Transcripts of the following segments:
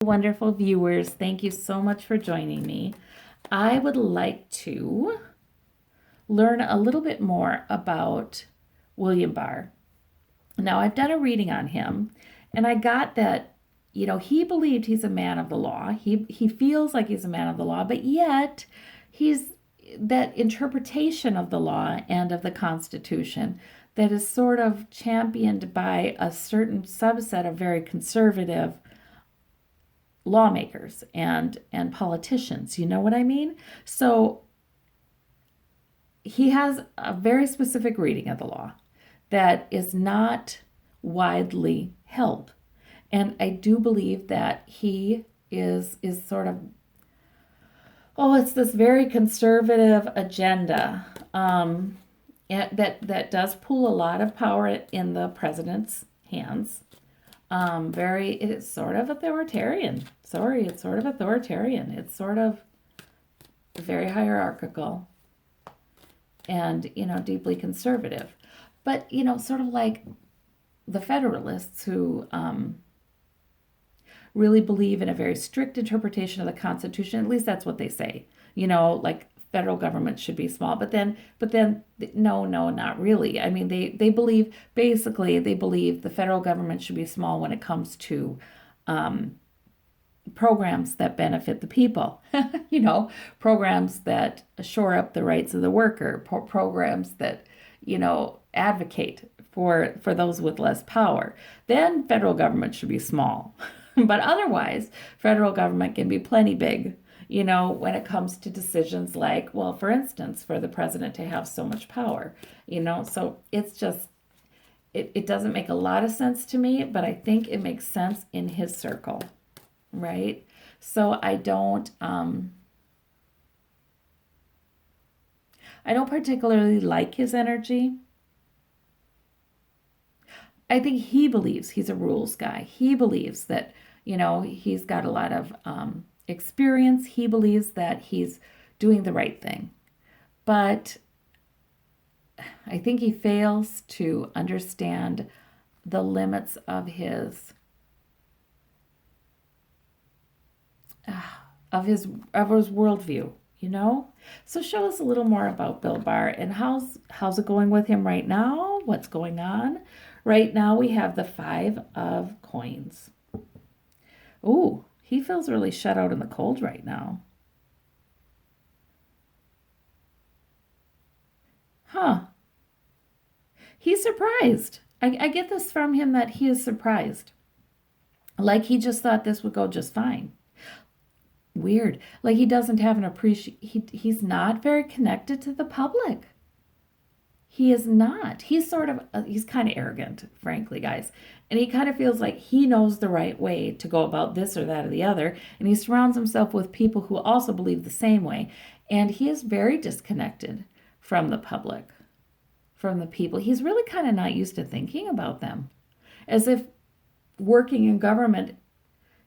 Wonderful viewers, thank you so much for joining me. I would like to learn a little bit more about William Barr. Now, I've done a reading on him, and I got that, he believed he's a man of the law. He feels like he's a man of the law, but yet he's that interpretation of the law and of the Constitution that is sort of championed by a certain subset of very conservative lawmakers and politicians. You know what I mean? So he has a very specific reading of the law that is not widely held. And I do believe that he is sort of, it's this very conservative agenda, that does pull a lot of power in the president's hands. It's sort of authoritarian. Sorry, it's sort of authoritarian. It's sort of very hierarchical and, deeply conservative. But, sort of like the Federalists who really believe in a very strict interpretation of the Constitution. At least that's what they say. Like federal government should be small. But then, no, not really. I mean, they believe, basically, they believe the federal government should be small when it comes to programs that benefit the people, programs that shore up the rights of the worker, programs that, advocate for those with less power. Then federal government should be small. But otherwise, federal government can be plenty big, when it comes to decisions like, well, for instance, for the president to have so much power, so it's just, it doesn't make a lot of sense to me, but I think it makes sense in his circle, right? So I don't particularly like his energy. I think he believes he's a rules guy. He believes that, he's got a lot of experience. He believes that he's doing the right thing. But I think he fails to understand the limits of his worldview, So show us a little more about Bill Barr and how's it going with him right now? What's going on? Right now we have the 5 of coins. Ooh, he feels really shut out in the cold right now. Huh. He's surprised. I get this from him that he is surprised. Like he just thought this would go just fine. Weird. Like he doesn't have an he's not very connected to the public. He is not. He's kind of arrogant, frankly, guys. And he kind of feels like he knows the right way to go about this or that or the other. And he surrounds himself with people who also believe the same way. And he is very disconnected from the public, from the people. He's really kind of not used to thinking about them. As if working in government,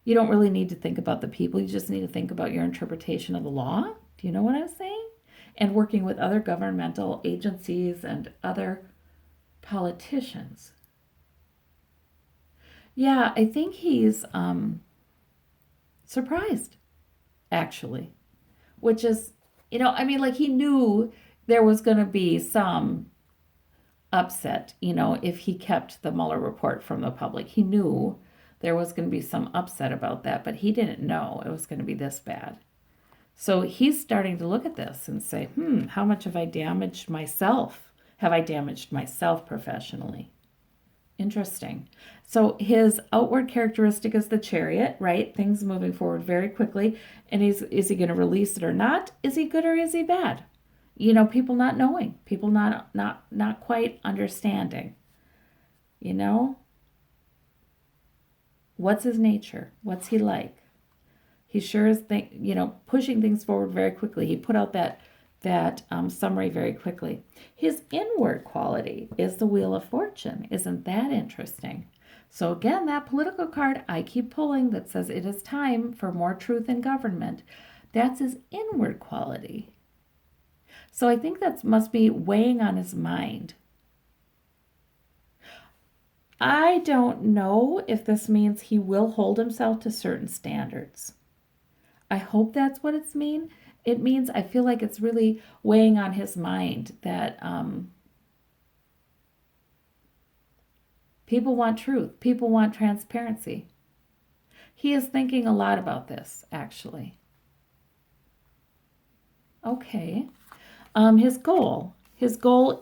you don't really need to think about the people. You just need to think about your interpretation of the law. Do you know what I'm saying? And working with other governmental agencies and other politicians. Yeah, I think he's surprised, actually, which is, like he knew there was going to be some upset, if he kept the Mueller report from the public. He knew there was going to be some upset about that, but he didn't know it was going to be this bad. So he's starting to look at this and say, how much have I damaged myself? Have I damaged myself professionally? Interesting. So his outward characteristic is the Chariot, right? Things moving forward very quickly. And is he going to release it or not? Is he good or is he bad? People not knowing, people not quite understanding. What's his nature? What's he like? He sure is pushing things forward very quickly. He put out that summary very quickly. His inward quality is the Wheel of Fortune. Isn't that interesting? So again, that political card I keep pulling that says it is time for more truth in government, that's his inward quality. So I think that must be weighing on his mind. I don't know if this means he will hold himself to certain standards. I hope that's what it's mean. It means I feel like it's really weighing on his mind that people want truth, people want transparency. He is thinking a lot about this, actually. Okay. His goal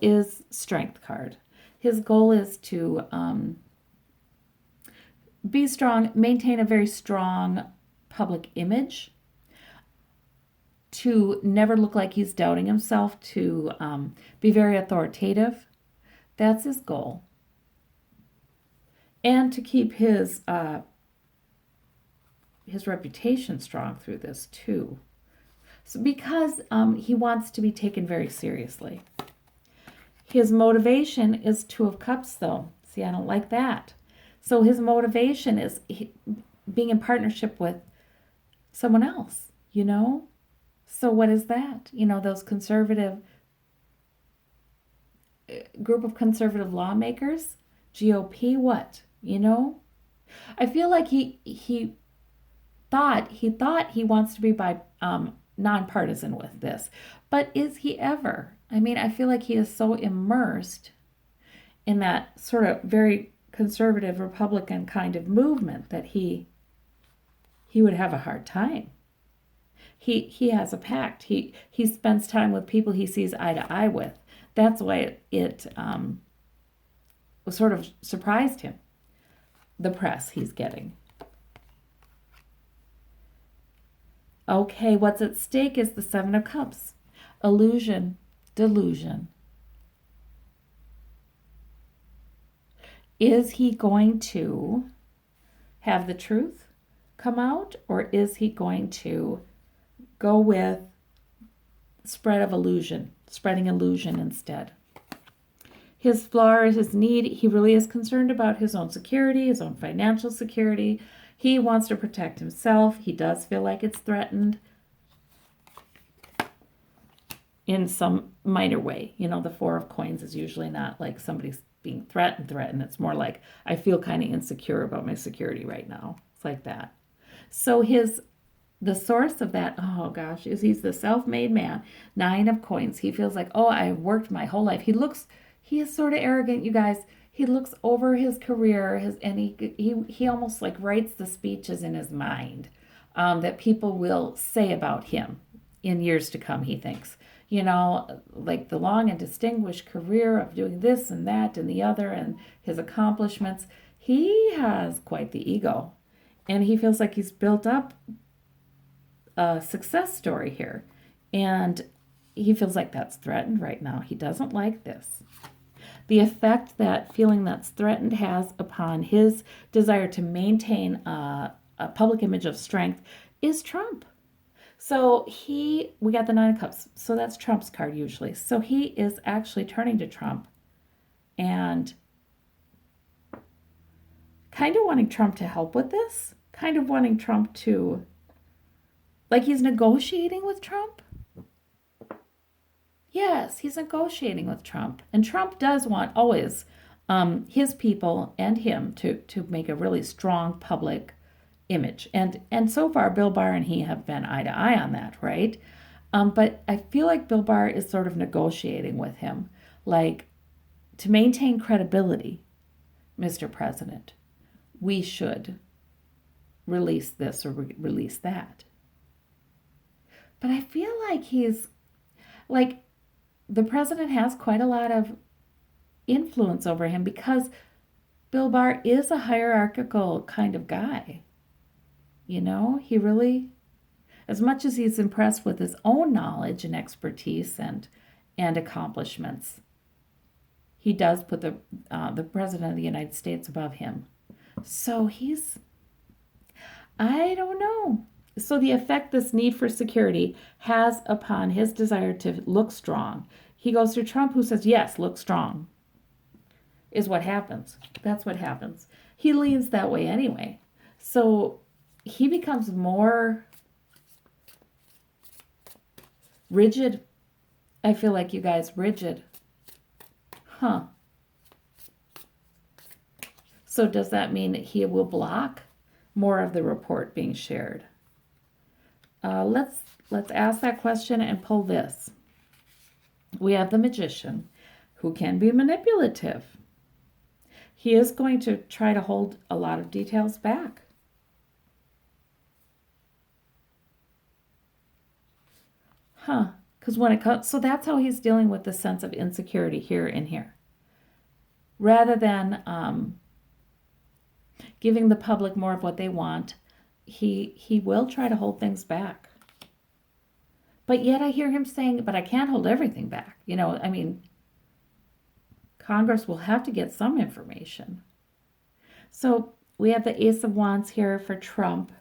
is strength card. His goal is to be strong, maintain a very strong public image, to never look like he's doubting himself, to be very authoritative. That's his goal. And to keep his reputation strong through this too. So because he wants to be taken very seriously. His motivation is Two of Cups, though. See, I don't like that. So his motivation is being in partnership with someone else, you know? So what is that? You know, those conservative, group of conservative lawmakers, GOP, what? You know? I feel like he thought he wants to be nonpartisan with this, but is he ever? I mean, I feel like he is so immersed in that sort of very conservative Republican kind of movement that he would have a hard time. He has a pact. He spends time with people he sees eye to eye with. That's why it sort of surprised him. The press he's getting. Okay, what's at stake is the Seven of Cups. Illusion, delusion. Is he going to have the truth come out, or is he going to go with spreading illusion instead? His flaw is his need. He really is concerned about his own security, his own financial security. He wants to protect himself. He does feel like it's threatened in some minor way. You know, the Four of Coins is usually not like somebody's being threatened. It's more like, I feel kind of insecure about my security right now. It's like that. So the source of that, oh gosh, is he's the self-made man. Nine of Coins. He feels like, oh, I've worked my whole life. He is sort of arrogant, you guys. He looks over his career, and he almost like writes the speeches in his mind that people will say about him in years to come, he thinks. You know, like the long and distinguished career of doing this and that and the other, and his accomplishments. He has quite the ego, and he feels like he's built up a success story here, and he feels like that's threatened right now. He doesn't like this. The effect that feeling that's threatened has upon his desire to maintain a public image of strength is Trump. So we got the Nine of Cups. So that's Trump's card usually. So he is actually turning to Trump and kind of wanting Trump to help with this, kind of wanting Trump to, like he's negotiating with Trump. Yes, he's negotiating with Trump. And Trump does want always his people and him to make a really strong public image. And so far, Bill Barr and he have been eye to eye on that, right? But I feel like Bill Barr is sort of negotiating with him, like, to maintain credibility, Mr. President, we should release this or release that. But I feel like he's, like, the president has quite a lot of influence over him because Bill Barr is a hierarchical kind of guy. You know, he really, as much as he's impressed with his own knowledge and expertise and accomplishments, he does put the president of the United States above him. So I don't know. So the effect this need for security has upon his desire to look strong. He goes to Trump, who says, yes, look strong, is what happens. That's what happens. He leans that way anyway. So he becomes more rigid. I feel like you guys, rigid. Huh. So does that mean he will block more of the report being shared? Let's ask that question and pull this. We have the magician, who can be manipulative. He is going to try to hold a lot of details back. Because when it comes, so that's how he's dealing with the sense of insecurity here and here. Rather than giving the public more of what they want, he will try to hold things back. But yet I hear him saying, but I can't hold everything back. I mean, Congress will have to get some information. So we have the Ace of Wands here for Trump.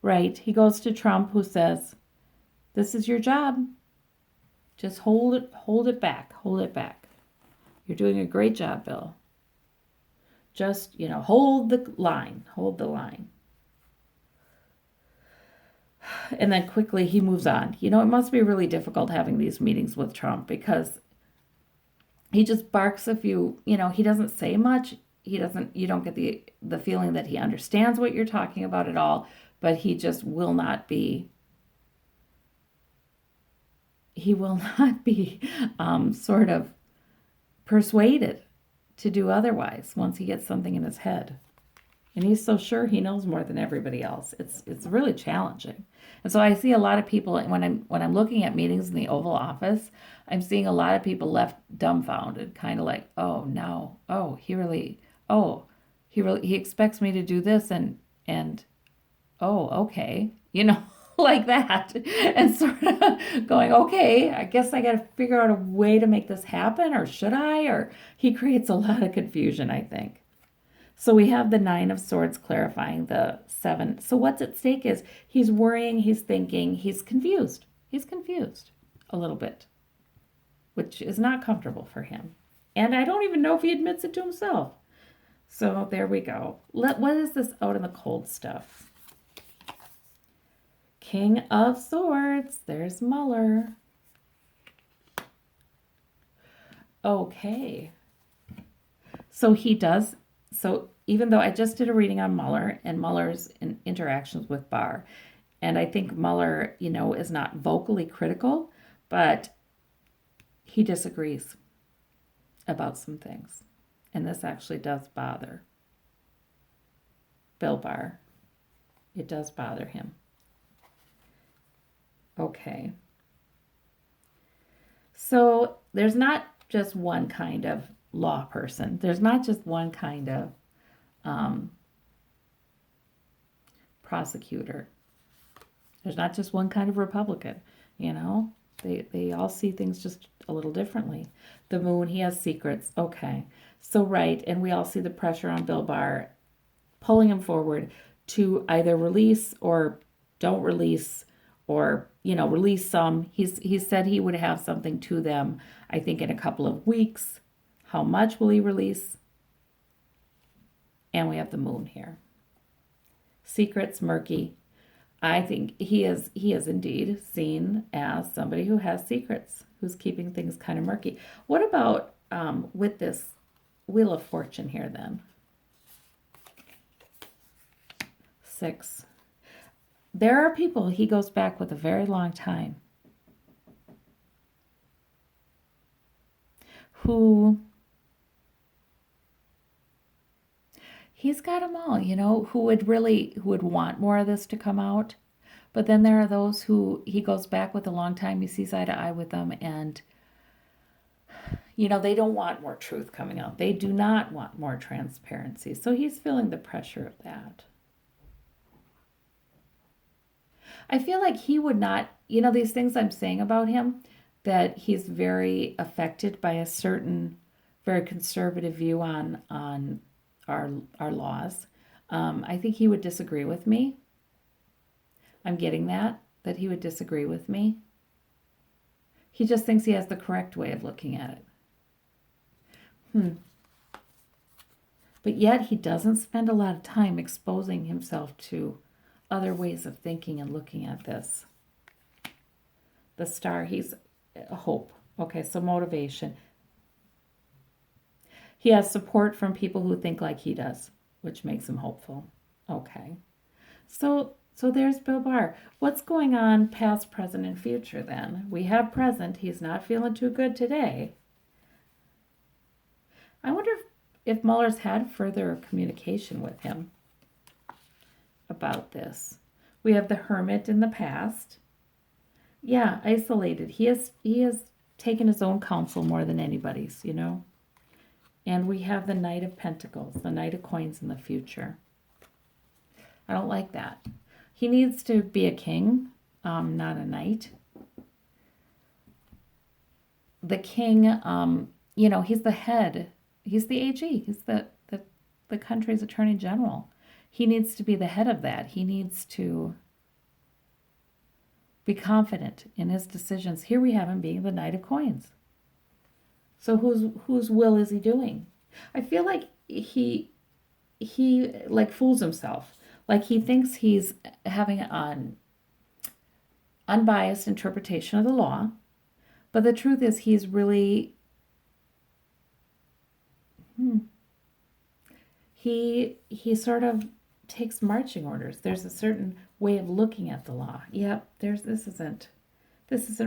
Right? He goes to Trump, who says, this is your job. Just hold it back. Hold it back. You're doing a great job, Bill. Just, hold the line. Hold the line. And then quickly he moves on. It must be really difficult having these meetings with Trump because he just barks a few, he doesn't say much. You don't get the feeling that he understands what you're talking about at all, but he just will not be sort of persuaded to do otherwise once he gets something in his head. And he's so sure he knows more than everybody else. It's really challenging. And so I see a lot of people when I'm looking at meetings in the Oval Office, I'm seeing a lot of people left dumbfounded, kind of like, oh no, he expects me to do this and oh, okay, like that. And sort of going, okay, I guess I got to figure out a way to make this happen, or should I? Or he creates a lot of confusion, I think. So we have the Nine of Swords clarifying the 7. So what's at stake is he's worrying, he's thinking, he's confused. He's confused a little bit, which is not comfortable for him. And I don't even know if he admits it to himself. So there we go. What is this out in the cold stuff? King of Swords. There's Mueller. Okay. So he does. So even though I just did a reading on Mueller and Mueller's interactions with Barr, and I think Mueller, is not vocally critical, but he disagrees about some things. And this actually does bother Bill Barr. It does bother him. Okay. So there's not just one kind of law person. There's not just one kind of prosecutor. There's not just one kind of Republican. They all see things just a little differently. The Moon, he has secrets. Okay. So right, and we all see the pressure on Bill Barr pulling him forward to either release or don't release, or release some. He said he would have something to them, I think, in a couple of weeks. How much will he release? And we have the Moon here. Secrets, murky. I think he is indeed seen as somebody who has secrets, who's keeping things kind of murky. What about with this Wheel of Fortune here then? 6. There are people he goes back with a very long time who he's got them all, who would want more of this to come out. But then there are those who he goes back with a long time, he sees eye to eye with them, and they don't want more truth coming out. They do not want more transparency. So he's feeling the pressure of that. I feel like he would not, these things I'm saying about him, that he's very affected by a certain very conservative view on our laws. I think he would disagree with me. I'm getting that he would disagree with me. He just thinks he has the correct way of looking at it. But yet he doesn't spend a lot of time exposing himself to other ways of thinking and looking at this. The Star, he's hope. Okay, so motivation. He has support from people who think like he does, which makes him hopeful. Okay. So there's Bill Barr. What's going on past, present, and future then? We have present. He's not feeling too good today. I wonder if Mueller's had further communication with him about this. We have the hermit in the past. Yeah, isolated. He has taken his own counsel more than anybody's, you know. And we have the Knight of Pentacles, the Knight of Coins in the future. I don't like that. He needs to be a king, not a knight. The king, he's the head. He's the AG. He's the country's attorney general. He needs to be the head of that. He needs to be confident in his decisions. Here we have him being the Knight of Coins. So whose will is he doing? I feel like he like fools himself. Like he thinks he's having an unbiased interpretation of the law, but the truth is he's really he sort of takes marching orders. There's a certain way of looking at the law. Yep, this isn't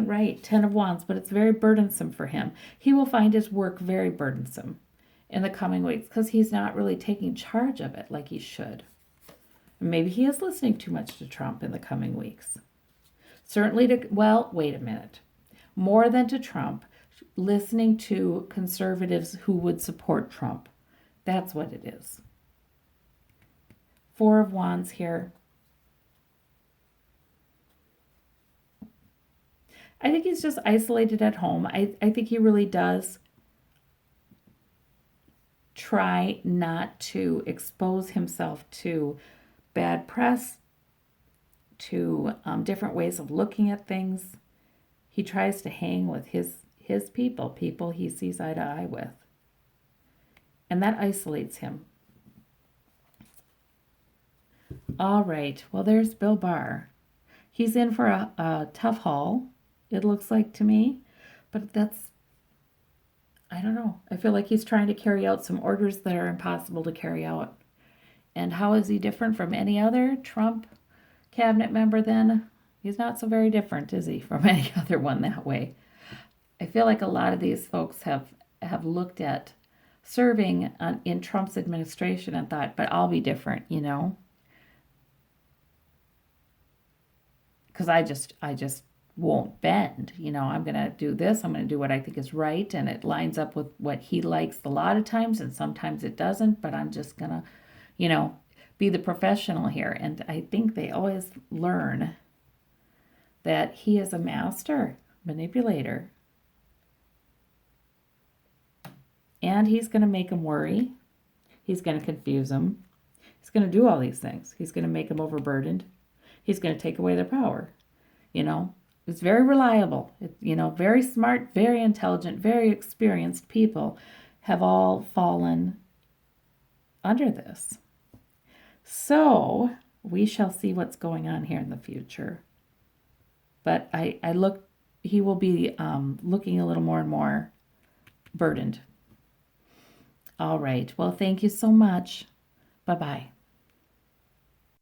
right. 10 of Wands, but it's very burdensome for him. He will find his work very burdensome in the coming weeks because he's not really taking charge of it like he should. Maybe he is listening too much to Trump in the coming weeks. Certainly wait a minute. More than to Trump, listening to conservatives who would support Trump. That's what it is. 4 of Wands here. I think he's just isolated at home. I think he really does try not to expose himself to bad press, to different ways of looking at things. He tries to hang with his people he sees eye to eye with. And that isolates him. All right, well, there's Bill Barr. He's in for a tough haul, it looks like to me. But I don't know. I feel like he's trying to carry out some orders that are impossible to carry out. And how is he different from any other Trump cabinet member then? He's not so very different, is he, from any other one that way? I feel like a lot of these folks have looked at serving in Trump's administration and thought, but I'll be different, you know? Because I just won't bend. You know, I'm going to do this. I'm going to do what I think is right. And it lines up with what he likes a lot of times. And sometimes it doesn't. But I'm just going to, be the professional here. And I think they always learn that he is a master manipulator. And he's going to make them worry. He's going to confuse them. He's going to do all these things. He's going to make them overburdened. He's going to take away their power. It's very reliable. Very smart, very intelligent, very experienced people have all fallen under this. So we shall see what's going on here in the future. But he will be looking a little more and more burdened. All right. Well, thank you so much. Bye-bye.